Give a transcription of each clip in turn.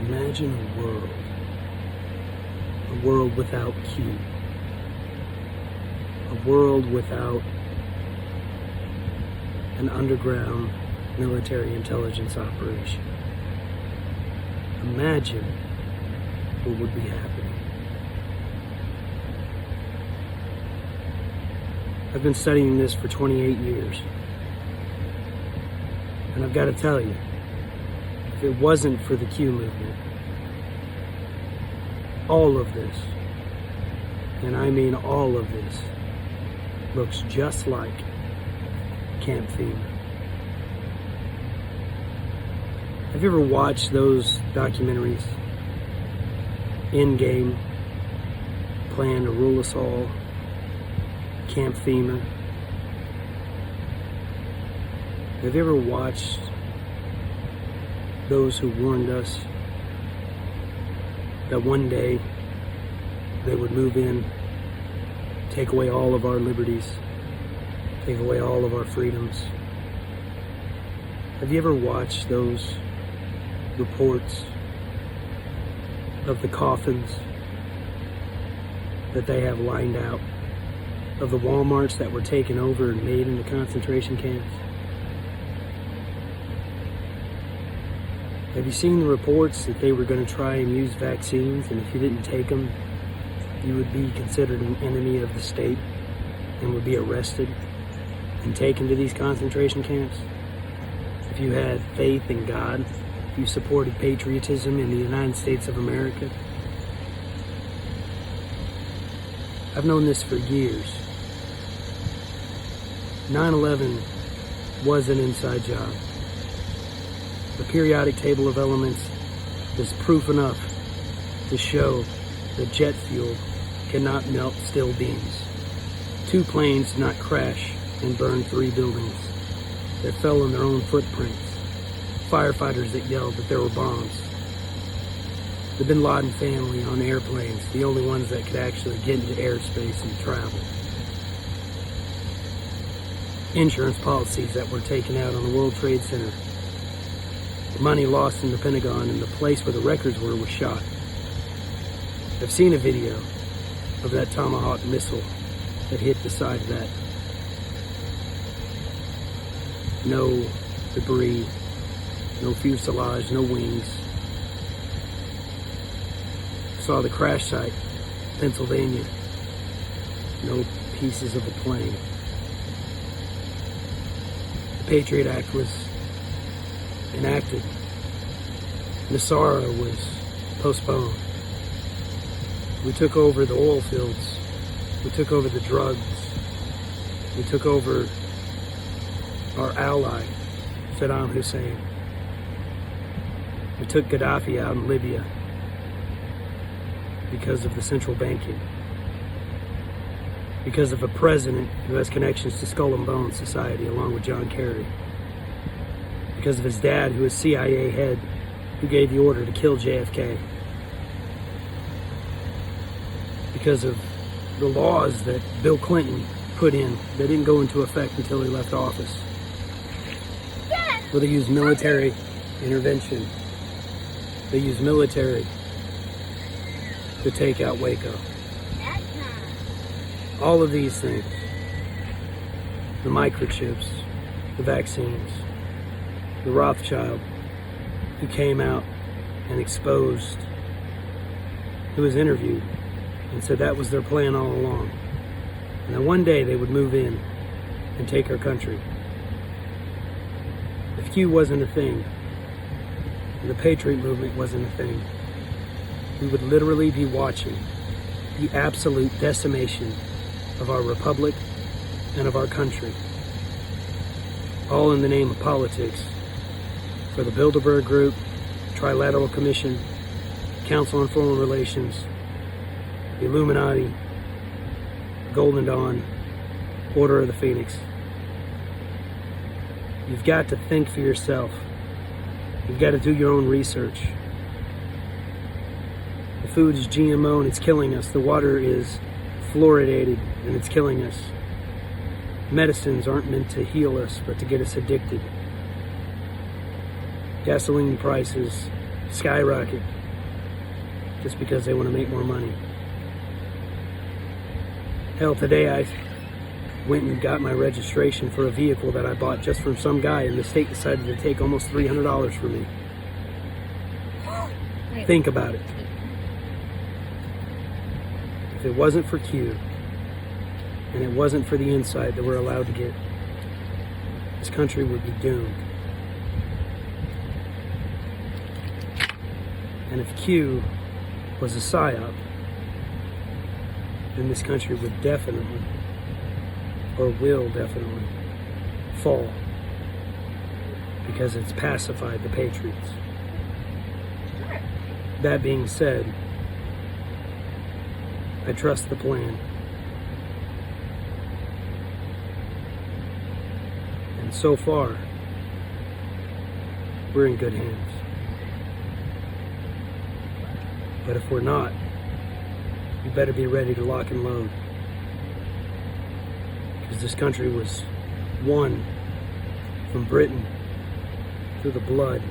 Imagine a world without Q, a world without an underground military intelligence operation. Imagine what would be happening. I've been studying this for 28 years. And I've got to tell you, if it wasn't for the Q movement, all of this, and I mean all of this, looks just like Camp FEMA. Have you ever watched those documentaries? Endgame, Plan to Rule Us All, Camp FEMA. Have you ever watched those who warned us that one day they would move in, take away all of our liberties, take away all of our freedoms? Have you ever watched those reports of the coffins that they have lined out, of the Walmarts that were taken over and made into concentration camps? Have you seen the reports that they were going to try and use vaccines, and if you didn't take them, you would be considered an enemy of the state and would be arrested and taken to these concentration camps? If you had faith in God, if you supported patriotism in the United States of America? I've known this for years. 9/11 was an inside job. The periodic table of elements is proof enough to show that jet fuel cannot melt steel beams. 2 planes did not crash and burn 3 buildings that fell on their own footprints. Firefighters that yelled that there were bombs. The Bin Laden family on airplanes, the only ones that could actually get into airspace and travel. Insurance policies that were taken out on the World Trade Center. Money lost in the Pentagon, and the place where the records were was shot. I've seen a video of that Tomahawk missile that hit the side of that. No debris, no fuselage, no wings. Saw the crash site, Pennsylvania. No pieces of a plane. The Patriot Act was enacted. NESARA was postponed. We took over the oil fields. We took over the drugs. We took over our ally, Saddam Hussein. We took Gaddafi out in Libya because of the central banking. Because of a president who has connections to Skull and Bones Society along with John Kerry. Because of his dad, who is CIA head, who gave the order to kill JFK. Because of the laws that Bill Clinton put in that didn't go into effect until he left office. Where they used military intervention. They used military to take out Waco. All of these things. The microchips, the vaccines, the Rothschild, who came out and exposed, who was interviewed and said that was their plan all along. And that one day they would move in and take our country. If Q wasn't a thing, and the Patriot movement wasn't a thing, we would literally be watching the absolute decimation of our republic and of our country. All in the name of politics. For the Bilderberg Group, Trilateral Commission, Council on Foreign Relations, the Illuminati, Golden Dawn, Order of the Phoenix. You've got to think for yourself. You've got to do your own research. The food is GMO and it's killing us. The water is fluoridated and it's killing us. Medicines aren't meant to heal us, but to get us addicted. Gasoline prices skyrocket just because they want to make more money. Hell, today I went and got my registration for a vehicle that I bought just from some guy, and the state decided to take almost $300 from me. Wait. Think about it. If it wasn't for Q, and it wasn't for the insight that we're allowed to get, this country would be doomed. And if Q was a psyop, then this country would definitely, or will definitely, fall, because it's pacified the patriots. That being said, I trust the plan. And so far, we're in good hands. But if we're not, you better be ready to lock and load. Because this country was won from Britain through the blood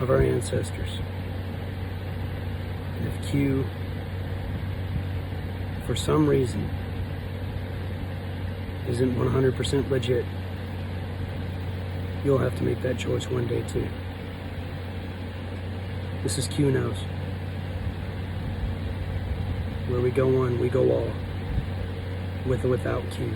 of our ancestors. And if Q, for some reason, isn't 100% legit, you'll have to make that choice one day too. This is Q Knows. Where we go one, we go all, with or without Q.